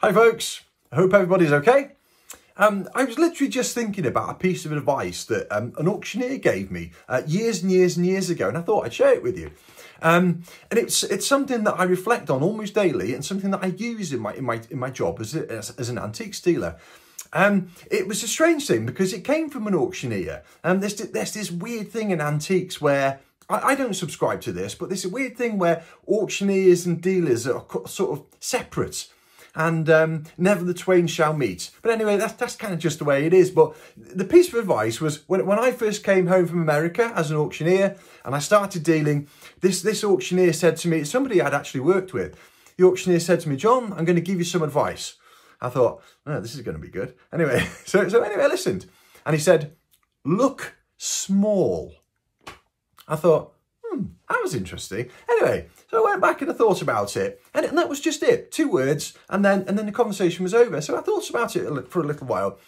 Hi folks, I hope everybody's okay. I was literally just thinking about a piece of advice that an auctioneer gave me years and years and years ago, and I thought I'd share it with you. And it's something that I reflect on almost daily, and something that I use in my job as an antique dealer. It was a strange thing because it came from an auctioneer, and there's this weird thing in antiques where I don't subscribe to this, but there's a weird thing where auctioneers and dealers are sort of separate, and never the twain shall meet. But anyway, that's kind of just the way it is. But the piece of advice was when I first came home from America as an auctioneer and I started dealing, this auctioneer said to me, somebody I'd actually worked with, the auctioneer said to me, "John, I'm going to give you some advice." I thought, oh, this is going to be good. Anyway, so anyway, I listened. And he said, "Look small." I thought, that was interesting. Anyway, so I went back and I thought about it, and that was just it. 2 words, and then the conversation was over. So I thought about it for a little while,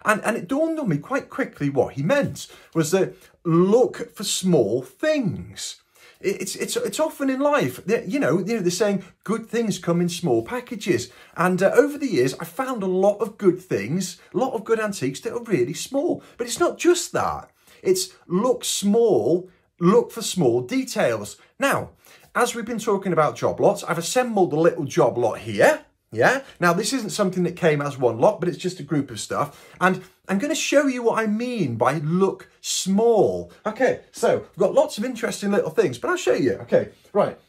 and it dawned on me quite quickly what he meant was that look for small things. It's often in life, you know, they're saying good things come in small packages. And over the years, I found a lot of good things, a lot of good antiques that are really small. But it's not just that. It's look small. Look for small details. Now, as we've been talking about job lots, I've assembled a little job lot here. Yeah. Now, this isn't something that came as one lot, but it's just a group of stuff. And I'm going to show you what I mean by look small. Okay. So we've got lots of interesting little things, but I'll show you. Okay. Right.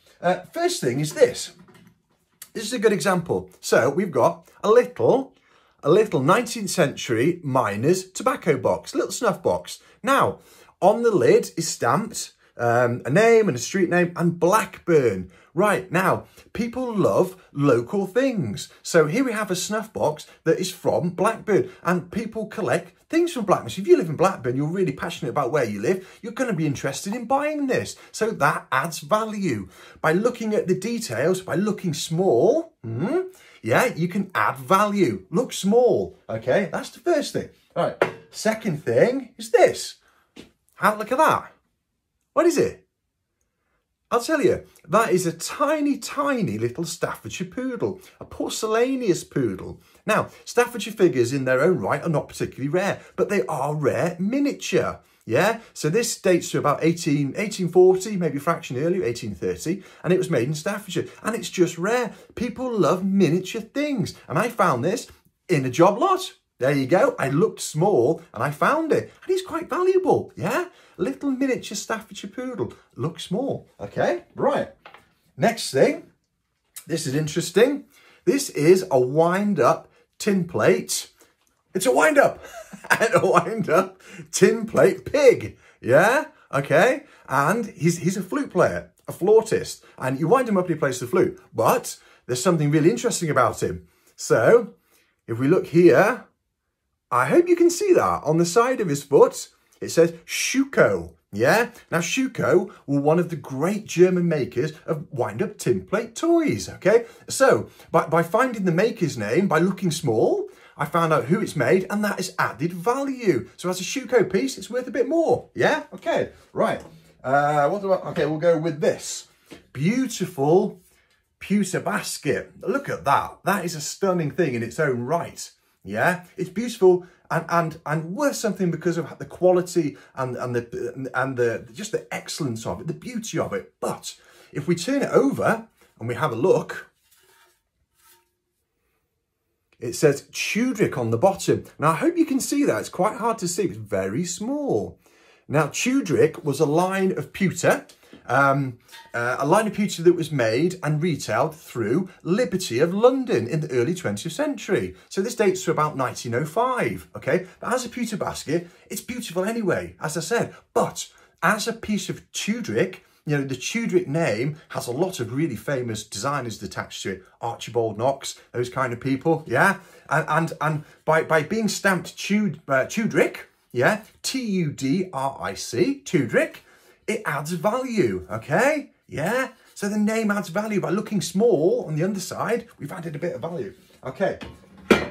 First thing is this. This is a good example. So we've got a little 19th century miner's tobacco box, little snuff box. Now, on the lid is stamped a name and a street name and Blackburn. Right, now, people love local things. So here we have a snuff box that is from Blackburn, and people collect things from Blackburn. So if you live in Blackburn, you're really passionate about where you live, you're going to be interested in buying this. So that adds value. By looking at the details, by looking small, yeah, you can add value. Look small, okay? That's the first thing. All right, second thing is this. Have a look at that. What is it? I'll tell you, that is a tiny, tiny little Staffordshire poodle, a porcelaneous poodle. Now, Staffordshire figures in their own right are not particularly rare, but they are rare miniature. Yeah, so this dates to about 1840, maybe a fraction earlier, 1830, and it was made in Staffordshire, and it's just rare. People love miniature things, and I found this in a job lot. There you go. I looked small and I found it. And it's quite valuable. Yeah. Little miniature Staffordshire poodle. Look small. Okay. Right. Next thing. This is interesting. This is a wind-up tin plate. It's a wind-up. And a wind-up tin plate pig. Yeah. Okay. And he's a flute player, a flautist. And you wind him up and he plays the flute. But there's something really interesting about him. So if we look here, I hope you can see that on the side of his foot, it says Schuco. Yeah. Now, Schuco were one of the great German makers of wind-up tin plate toys. Okay. So by finding the maker's name, by looking small, I found out who it's made, and that is added value. So as a Schuco piece, it's worth a bit more. Yeah. Okay. Right. Okay, we'll go with this. Beautiful pewter basket. Look at that. That is a stunning thing in its own right. Yeah, it's beautiful and worth something because of the quality and the just the excellence of it, the beauty of it. But if we turn it over and we have a look, it says Tudrick on the bottom. Now I hope you can see that. It's quite hard to see. It's very small. Now Tudrick was a line of pewter. A line of pewter that was made and retailed through Liberty of London in the early 20th century. So this dates to about 1905, okay? But as a pewter basket, it's beautiful anyway, as I said. But as a piece of Tudrick, you know, the Tudrick name has a lot of really famous designers attached to it. Archibald Knox, those kind of people, yeah? And by being stamped Tudrick, yeah, T-U-D-R-I-C, Tudrick, it adds value, okay? Yeah, so the name adds value. By looking small on the underside, we've added a bit of value. Okay,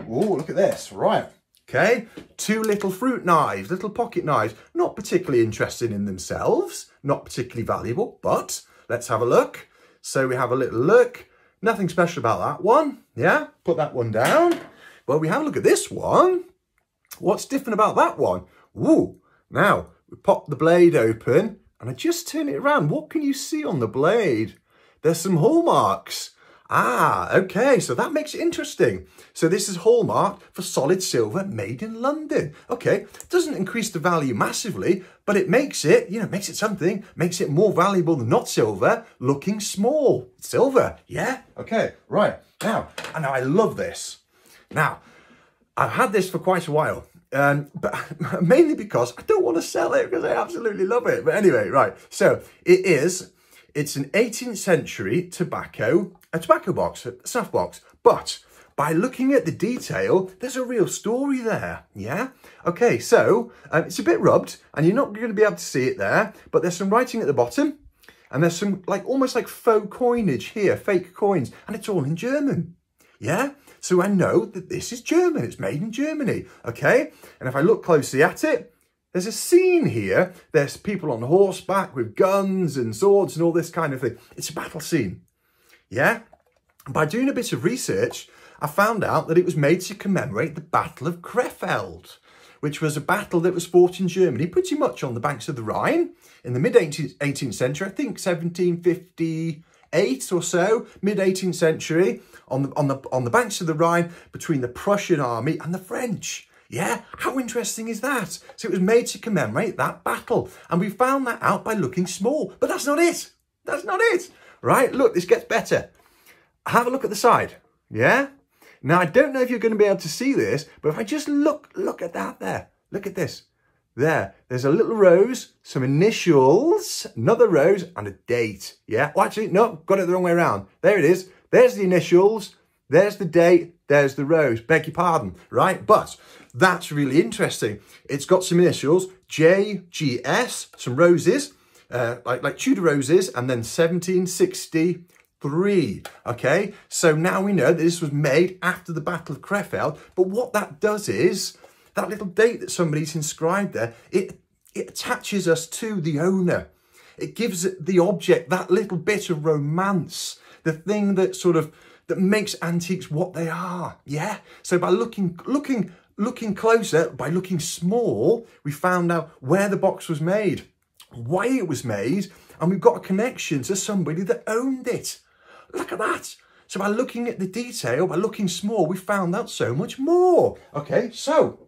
oh, look at this, right. Okay, 2 little fruit knives, little pocket knives, not particularly interesting in themselves, not particularly valuable, but let's have a look. So we have a little look. Nothing special about that one. Yeah, put that one down. Well, we have a look at this one. What's different about that one? Ooh, now we pop the blade open and I just turn it around. What can you see on the blade? There's some hallmarks. Ah, okay, so that makes it interesting. So this is hallmarked for solid silver made in London. Okay, doesn't increase the value massively, but it makes it, makes it something, makes it more valuable than not silver, looking small. Silver, yeah? Okay, right. Now I love this. Now, I've had this for quite a while, but mainly because I don't want to sell it because I absolutely love it. But anyway, right, so it's an 18th century tobacco box, a snuff box, but by looking at the detail, there's a real story there, yeah? Okay, so it's a bit rubbed and you're not going to be able to see it there, but there's some writing at the bottom and there's some almost like faux coinage here, fake coins, and it's all in German, yeah? So I know that this is German, it's made in Germany, okay? And if I look closely at it, there's a scene here. There's people on horseback with guns and swords and all this kind of thing. It's a battle scene, yeah? By doing a bit of research, I found out that it was made to commemorate the Battle of Krefeld, which was a battle that was fought in Germany pretty much on the banks of the Rhine in the mid-18th century, I think 1758 or so, mid-18th century, on the banks of the Rhine between the Prussian army and the French. Yeah, how interesting is that? So it was made to commemorate that battle. And we found that out by looking small. But that's not it. That's not it. Right, look, this gets better. Have a look at the side. Yeah? Now, I don't know if you're going to be able to see this, but if I just look at that there. Look at this. There's a little rose, some initials, another rose, and a date. Yeah? Oh, actually, no, got it the wrong way around. There it is. There's the initials. There's the date. There's the rose. Beg your pardon. Right? But that's really interesting. It's got some initials, JGS, some roses, like Tudor roses, and then 1763. Okay, so now we know that this was made after the Battle of Krefeld. But what that does is, that little date that somebody's inscribed there, it attaches us to the owner. It gives the object that little bit of romance, the thing that that makes antiques what they are. Yeah. So by looking closer, by looking small, we found out where the box was made, why it was made, and we've got a connection to somebody that owned it. Look at that. So by looking at the detail, by looking small, we found out so much more. Okay, so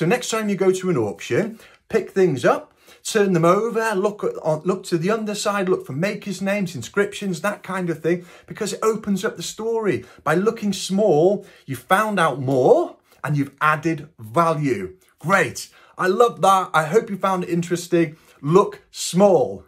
next time you go to an auction, pick things up, turn them over, look to the underside, look for makers' names, inscriptions, that kind of thing, because it opens up the story. By looking small, you found out more and you've added value. Great. I love that. I hope you found it interesting. Look small.